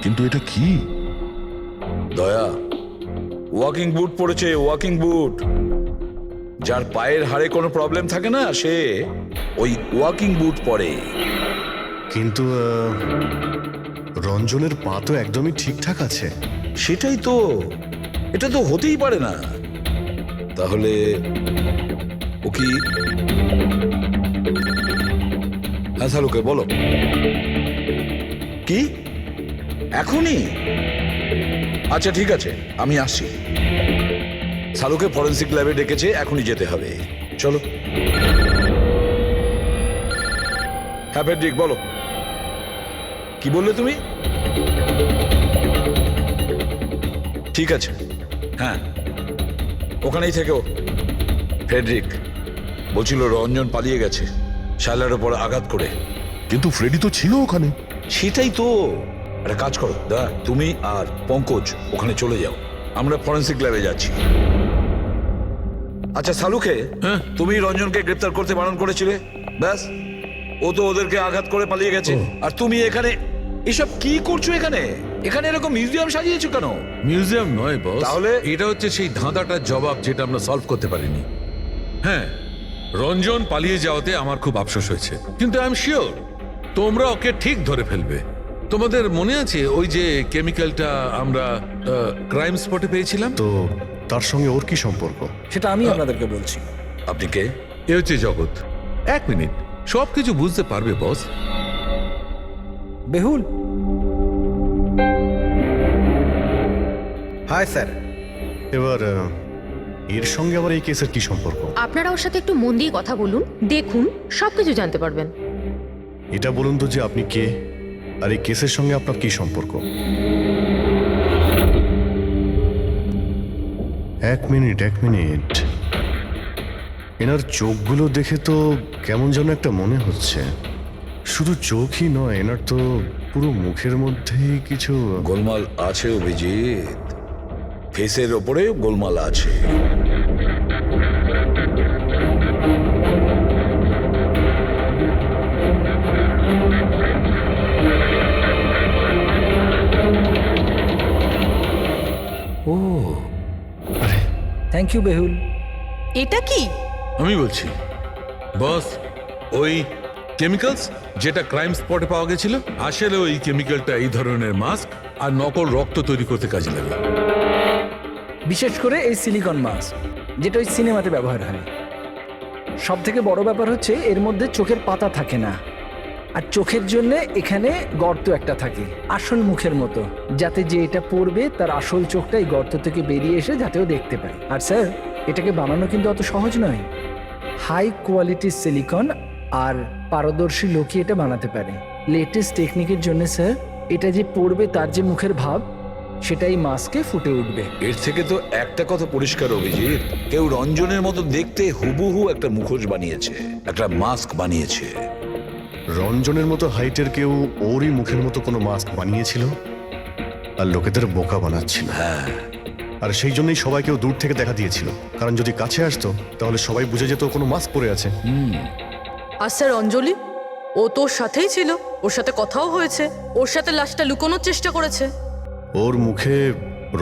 কিন্তু এটা কি? দয়া ওয়াকিং বুট পরেছে, ওয়াকিং বুট। যার পায়ের হাড়ে কোনো প্রবলেম থাকে না, সে ওই ওয়াকিং বুট পরে। কিন্তু রঞ্জনের পা তো একদমই ঠিকঠাক আছে। সেটাই তো, এটা তো হতেই পারে না। তাহলে ও কি? হ্যাঁ শালুকে বলো, কি এখনই? আচ্ছা ঠিক আছে, আমি আসছি। শালুকে ফরেন্সিক ল্যাবে ডেকেছে, এখনই যেতে হবে। চলো। হ্যাঁ ফেডরিক বলো, কি বললে তুমি? ঠিক আছে, হ্যাঁ ওখানেই থেকো। ফ্রেডরিক বলছিল রঞ্জন পালিয়ে গেছে শায়লার উপর আঘাত করে। কিন্তু ফ্রেডি তো ছিল ওখানে। সেটাই তো। একটা কাজ করো দা, তুমি আর পঙ্কজ ওখানে চলে যাও, আমরা ফরেন্সিক ল্যাবে যাচ্ছি। আচ্ছা শালুকে, তুমি রঞ্জনকে গ্রেপ্তার করতে বারণ করেছিলে, ব্যাস ও তো ওদেরকে আঘাত করে পালিয়ে গেছে। আর তুমি এখানে এসব কি করছো? এখানে এখানে এরকম মিউজিয়াম সাজিয়েছো কেন? মিউজিয়াম নয় বস, তাহলে? এটা হচ্ছে সেই ধাঁধাটার জবাব যেটা আমরা সলভ করতে পারিনি। হ্যাঁ, রঞ্জন পালিয়ে যাওয়াতে আমার খুব আফসোস হয়েছে, কিন্তু আই এম শিওর তোমরা ওকে ঠিক ধরে ফেলবে। তোমাদের মনে আছে ওই যে কেমিক্যালটা আমরা ক্রাইম স্পটে পেয়েছিলাম? তো তার সঙ্গে ওর কি সম্পর্ক? সেটা আমি আপনাদেরকে বলছি। আপনি কে? এ হচ্ছে জগৎ। এক মিনিট, সবকিছু বুঝতে পারবে বস। বেহুল, হাই স্যার। এবার এর সঙ্গে আবার এই কেসের কি সম্পর্ক? আপনারা ওর সাথে একটু মন দিয়ে কথা বলুন, দেখুন সবকিছু জানতে পারবেন। এটা বলুন তো যে আপনি কে, আর এই কেসের সঙ্গে আপনার কি সম্পর্ক? এক মিনিট। এনার চোখগুলো দেখে তো কেমন যেন একটা মনে হচ্ছে। শুধু চোখই নয়, এনার তো পুরো মুখের মধ্যেই কিছু গোলমাল আছে অভিজিৎ, ফেসের ওপরে গোলমাল আছে। ও থ্যাংক ইউ বেহুল। এটা কি? আমি বলছি বস, ওই কেমিক্যালস যেটা ক্রাইম স্পটে পাওয়া গেছিল, আসলে ওই কেমিক্যালটা এই ধরনের মাস্ক আর নকল রক্ত তৈরি করতে কাজে লাগে। বিশেষ করে এই সিলিকন মাস্ক, যেটা ওই সিনেমাতে ব্যবহার হয়। সব থেকে বড় ব্যাপার হচ্ছে এর মধ্যে চোখের পাতা থাকে না, আর চোখের জন্য এখানে গর্ত একটা থাকে আসল মুখের মতো, যাতে যে এটা পড়বে তার আসল চোখটা এই গর্ত থেকে বেরিয়ে এসে যাতে ও দেখতে পায়। আর স্যার, এটাকে বানানো কিন্তু অত সহজ নয়। হাই কোয়ালিটির সিলিকন আর পারদর্শী লোকই এটা বানাতে পারে। লেটেস্ট টেকনিকের জন্য স্যার এটা যে পড়বে তার যে মুখের ভাব সেটাই মাস্কে ফুটে উঠবে। এর থেকে তো একটা কথা পরিষ্কার অভিজিৎ, কেউ রঞ্জনের মতো দেখতে হুবহু একটা মুখোশ বানিয়েছে, একটা মাস্ক বানিয়েছে। রঞ্জনের মতো হাইটের কেউ ওরই মুখের মতো কোনো মাস্ক বানিয়েছিল আর লোকেদের বোকা বানাচ্ছিল। হ্যাঁ, আর সেই জন্যই সবাইকেও দূর থেকে দেখা দিয়েছিল, কারণ যদি কাছে আসতো তাহলে সবাই বুঝে যেত ও কোনো মাস্ক পরে আছে। আর স্যার অঞ্জলি, ও তোর সাথেই ছিল, ওর সাথে কথাও হয়েছে, ওর সাথে লাশটা লুকোনোর চেষ্টা করেছে। ওর মুখে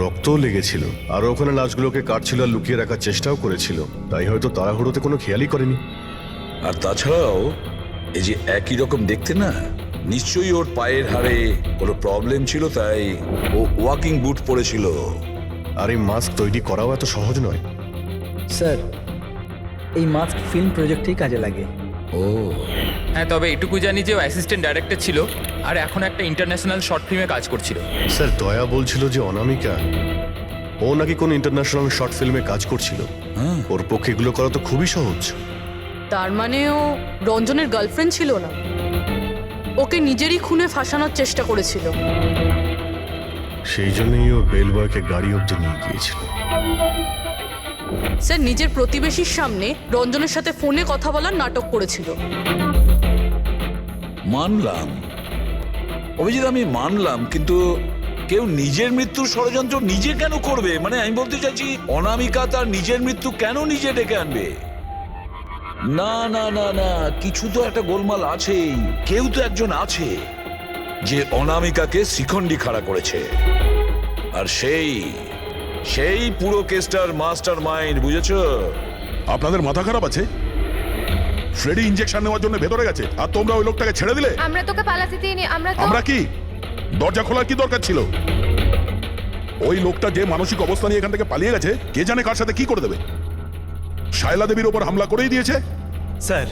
রক্তও লেগেছিল আর ওখানে লাশগুলোকে কাটছিল আর লুকিয়ে রাখার চেষ্টাও করেছিল, তাই হয়তো তাড়াহুড়োতে কোনো খেয়ালই করেনি। আর তাছাড়াও এই যে একই রকম দেখতে না, নিশ্চয়ই ওর পায়ের হাড়ে কোনো প্রবলেম ছিল, তাই ও ওয়াকিং বুট পরেছিল। আর এই মাস্ক তৈরি করাও এত সহজ নয়। স্যার এই মাস্ক ফিল্ম প্রজেক্টেই কাজে লাগে। ও হ্যাঁ, তবে এটুকু জানি যে ও অ্যাসিস্ট্যান্ট ডাইরেক্টর ছিল আর এখন একটা ইন্টারন্যাশনাল শর্ট ফিল্মে কাজ করছিল। স্যার দয়া বলছিল যে অনামিকা ও নাকি কোন ইন্টারন্যাশনাল শর্ট ফিল্মে কাজ করছিল। ওর পক্ষে এগুলো করা তো খুবই সহজ। তার মানে ও রঞ্জনের গার্লফ্রেন্ড ছিল না, ওকে নিজেরই খুনে ফাঁসানোর চেষ্টা করেছিল। সেই জন্যই ও বেলবয়কে গাড়ি অব্দি নিয়ে গিয়েছিল। স্যার নিজের প্রতিবেশীর সামনে রঞ্জনের সাথে ফোনে কথা বলার নাটক করেছিল। মানলাম অভিজিৎ, আমি মানলাম, কিন্তু কেউ নিজের মৃত্যুর ষড়যন্ত্র নিজে কেন করবে? মানে আমি বলতে চাইছি, অনামিকা তার নিজের মৃত্যু কেন নিজে ডেকে আনবে? না না না না, কিছু তো একটা গোলমাল আছেই। কেউ তো একজন আছে যে অনামিকাকে শিখণ্ডি খাড়া করেছে, আর সেই পুরো কেসটার মাস্টার মাইন্ড, বুঝেছো? আপনাদের মাথা খারাপ আছে? ফ্রেডি ইনজেকশন নেওয়ার জন্য ভেতরে গেছে আর তোমরা ওই লোকটাকে ছেড়ে দিলে। আমরা তোকে পালাতে দিইনি, আমরা কি দরজা খোলার কি দরকার ছিল? ওই লোকটা যে মানসিক অবস্থা নিয়ে এখান থেকে পালিয়ে গেছে, কে জানে কার সাথে কি করে দেবে। শায়লা দেবীর ওপর হামলা করেই দিয়েছে। স্যার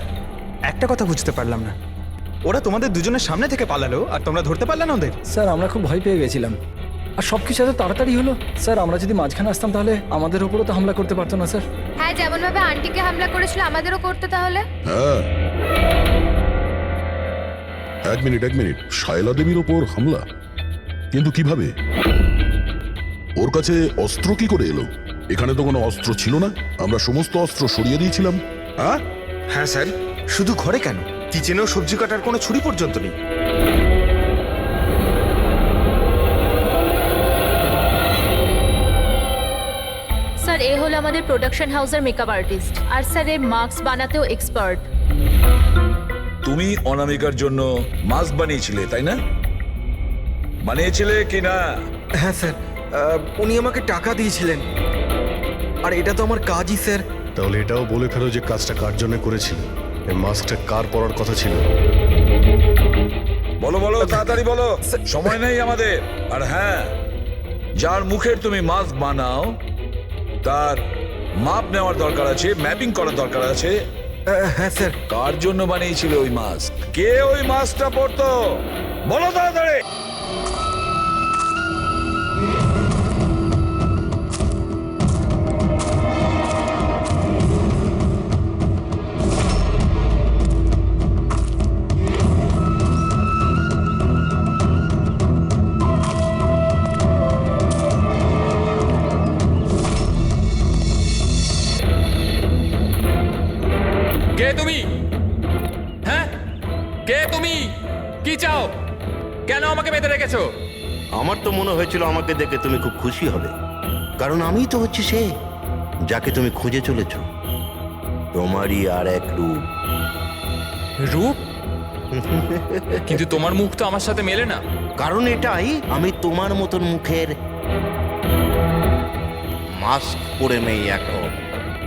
একটা কথা বুঝতে পারলাম না, ওরা তোমাদের দুজনের সামনে থেকে পালালো আর তোমরা ধরতে পারলে না ওদের? স্যার আমরা খুব ভয় পেয়ে গেছিলাম আর সব কিছু এত তাড়াতাড়ি হলো। স্যার আমরা যদি মাঝখানে আসতাম তাহলে আমাদের উপরও তো হামলা করতে পারতো না স্যার। হ্যাঁ, যেমন ভাবে আন্টিকে হামলা করেছিল আমাদেরও করতে তাহলে। হ্যাঁ, এক মিনিট, শায়লা দেবীর ওপর হামলা? কিন্তু কিভাবে? ওর কাছে অস্ত্র কি করে এলো? এখানে তো কোনো অস্ত্র ছিল না, আমরা সমস্ত অস্ত্র সরিয়ে দিয়েছিলাম। হ্যাঁ হ্যাঁ স্যার, শুধু ঘরে কেন, কিচেনেও সবজি কাটার কোনো ছুরি পর্যন্ত নেই। স্যার এ হলো আমাদের প্রোডাকশন হাউসের মেকআপ আর্টিস্ট, আর স্যার এ মাস্ক বানাতেও এক্সপার্ট। তুমি অনামিকার জন্য মাস্ক বানিয়েছিলে, তাই না? বানিয়েছিলে কি না? হ্যাঁ স্যার, উনি আমাকে টাকা দিয়েছিলেন, আর এটা তো আমার কাজই স্যার। তাহলে এটাও বলে ফেলো যে কাজটা কার জন্য করেছিল, এই মাস্কটা কার পরার কথা ছিল। বলো বলো, তাড়াতাড়ি বলো, সময় নেই আমাদের। আর হ্যাঁ, যার মুখের তুমি মাস্ক বানাও তার মাপ নেওয়ার দরকার আছে, ম্যাপিং করার দরকার আছে। হ্যাঁ স্যার। কার জন্য বানিয়েছিল ওই মাস্ক? কে ওই মাস্কটা পরতো? বলো তাড়াতাড়ি। কে তুমি? হ্যাঁ, কে তুমি? কি চাও? কেন আমাকে বেঁধে রেখেছো? আমার তো মনে হয়েছিল আমাকে দেখে তুমি খুব খুশি হবে, কারণ আমিই তো হচ্ছি সে যাকে তুমি খুঁজে চলেছ। তোমারই আর এক রূপ। রূপ? কিন্তু তোমার মুখ তো আমার সাথে মেলে না। কারণ এটাই, আমি তোমার মতন মুখের মাস্ক পরে নেই এখন,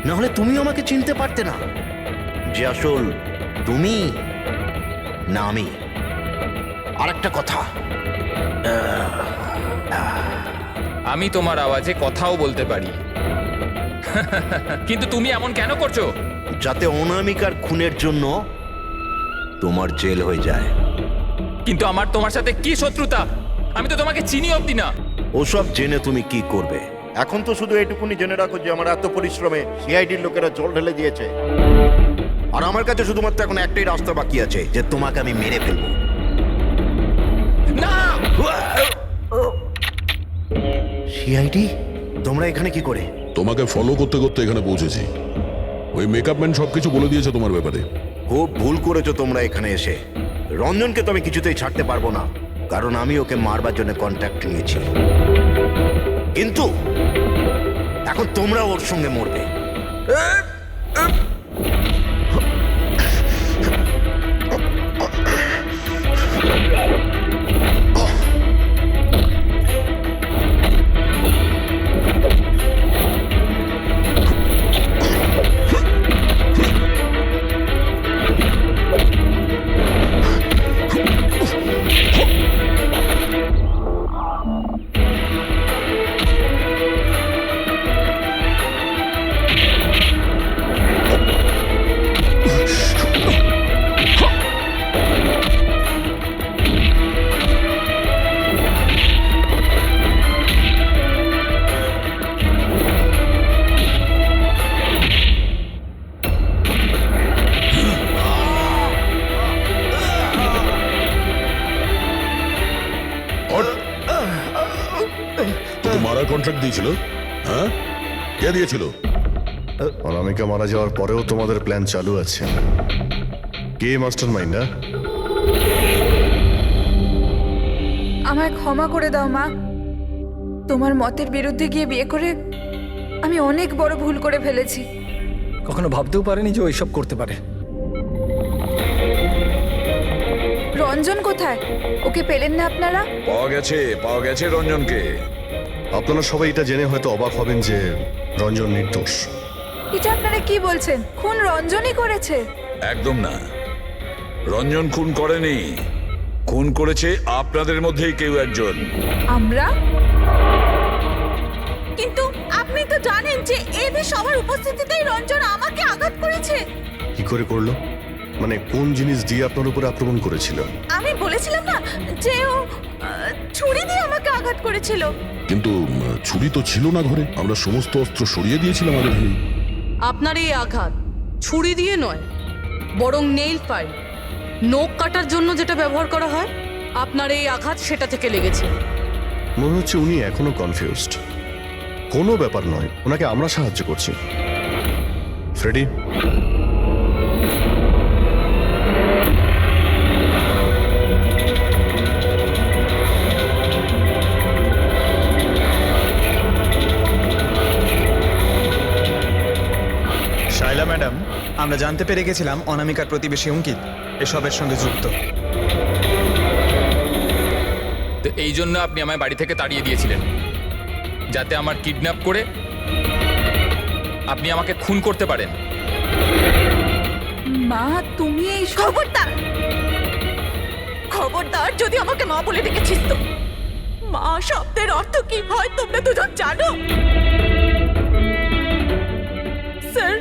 নাহলে তুমি আমাকে চিনতে পারতে না যে আসল তুমি না আমি। আরেকটা কথা, আমি তোমার আওয়াজে কথাও বলতে পারি। কিন্তু তুমি এমন কেন করছো? যাতে অনামিকার খুনের জন্য তোমার জেল হয়ে যায়। কিন্তু আমার তোমার সাথে কি শত্রুতা? আমি তো তোমাকে চিনি অবধি না। ওসব জেনে তুমি কি করবে? এখন তো শুধু এটুকুনি জেনে রাখো যে আমার এত পরিশ্রমে সিআইডির লোকেরা জল ঢেলে দিয়েছে। আর আমার কাছে শুধুমাত্র এখন একটাই রাস্তা বাকি আছে, যে তোমাকে আমি মেরে ফেলবো। না! সিআইডি, তোমরা এখানে কি করে? তোমাকে ফলো করতে করতে এখানে পৌঁছেছি। ওই মেকআপ ম্যান সবকিছু বলে দিয়েছে তোমার ব্যাপারে। খুব ভুল করেছো তোমরা এখানে এসে। রঞ্জনকে তো আমি কিছুতেই ছাড়তে পারবো না, কারণ আমি ওকে মারবার জন্য কন্ট্যাক্ট নিয়েছি। কিন্তু এখন তোমরা ওর সঙ্গে মরবে। তোকে মারার কন্ট্রাক্ট দিয়েছিল? হ্যাঁ, কে দিয়েছিল? অনামিকা মারা যাওয়ার পরেও তোমাদের প্ল্যান চালু আছে। কে মাস্টার মাইন্ড? আমায় ক্ষমা করে দাও মা। তোমার মতের বিরুদ্ধে গিয়ে বিয়ে করে আমি অনেক বড় ভুল করে ফেলেছি। কখনো ভাবতেও পারেনি যে ও এইসব করতে পারে। রঞ্জন কোথায়? ওকে পেলেন না আপনারা? পাওয়া গেছে রঞ্জনকে। আপনারা সবাই এটা জেনে হয়তো অবাক হবেন যে রঞ্জন নির্দোষ। এটা আপনারা কি বলছেন? খুন রঞ্জনই করেছে? একদম না, রঞ্জন খুন করেনি। খুন করেছে আপনাদের মধ্যেই কেউ একজন। আমরা? কিন্তু আপনি তো জানেন যে এদের সবার উপস্থিতিতেই রঞ্জন আমাকে আঘাত করেছে। কি করে করলো? মানে কোন জিনিস দিয়ে আপনার উপরে আক্রমণ করেছিল? আমি বলেছিলাম না যে ও ছুরি দিয়ে আমাকে আঘাত করেছিল। কিন্তু ছুরি তো ছিল না ঘরে, আমরা সমস্ত অস্ত্র সরিয়ে দিয়েছিলাম আগে থেকেই। আপনার এই আঘাত ছুরি দিয়ে নয়, বরং নেইল ফাইল, নখ কাটার জন্য যেটা ব্যবহার করা হয়, আপনার এই আঘাত সেটা থেকে লেগেছে। মনে হচ্ছে উনি এখনো কনফিউজড। কোনো ব্যাপার নয়, ওনাকে আমরা সাহায্য করছি। ফ্রেডি, শাইলা ম্যাডাম, আমরা জানতে পেরে গেছিলাম অনামিকার প্রতিবেশী অঙ্কিত এসবের সঙ্গে যুক্ত। তো এই জন্য আপনি আমায় বাড়ি থেকে তাড়িয়ে দিয়েছিলেন, যাতে আমার কিডন্যাপ করে আপনি আমাকে খুন করতে পারেন। মা, তুমি এই খবরদার, খবরদার, যদি আমাকে মা বলে ডেকেছিস তো। মা শব্দের অর্থ কি হয় তোমরা দুজন জানো? স্যার,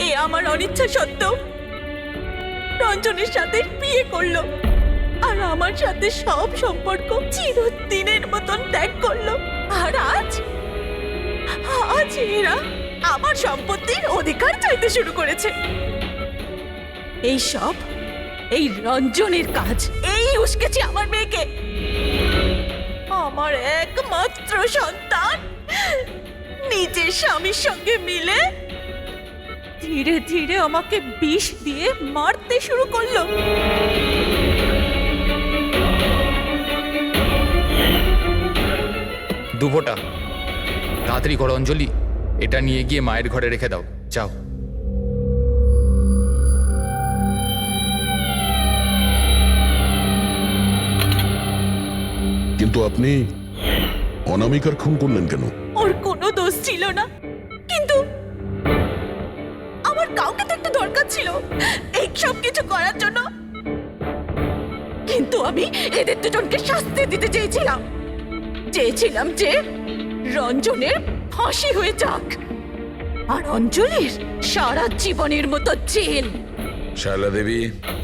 এ আমার অনিচ্ছা সত্ত্বেও রঞ্জনের সাথে বিয়ে করলো আর আমার সাথে সব সম্পর্ক চিরদিনের মতন ত্যাগ করলো। আর আজ এরা আমার সম্পত্তির অধিকার চাইতে শুরু করেছে। এই সব এই রঞ্জনের কাজ। এই উস্কেছে আমার মেয়েকে, আমার একমাত্র সন্তান, নিজের স্বামীর সঙ্গে মিলে ধীরে ধীরে আমাকে বিষ দিয়ে মারতে শুরু করলো। দুপোটা তাড়াতাড়ি করো অঞ্জলি, এটা নিয়ে গিয়ে মায়ের ঘরে রেখে দাও, যাও। কিন্তু আপনি অনামিকার খুন করলেন কেন? ওর কোনো দোষ ছিল না, কিন্তু আমার কাউকে তো একটু দরকার ছিল এই সব কিছু করার জন্য। কিন্তু আমি এদের দুজনকে শাস্তি দিতে চেয়েছিলাম যে রঞ্জনের ফাঁসি হয়ে যাক আর অঞ্জলির সারা জীবনের মতো জেল। শায়লা দেবী,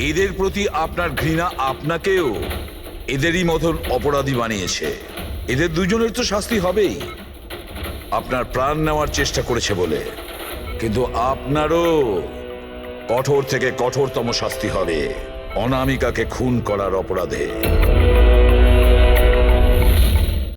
এদের প্রতি আপনার ঘৃণা আপনাকেও এদেরই মতন অপরাধী বানিয়েছে। এদের দুজনের তো শাস্তি হবেই, আপনার প্রাণ নেওয়ার চেষ্টা করেছে বলে। কিন্তু আপনারও কঠোর থেকে কঠোরতম শাস্তি হবে অনামিকাকে খুন করার অপরাধে।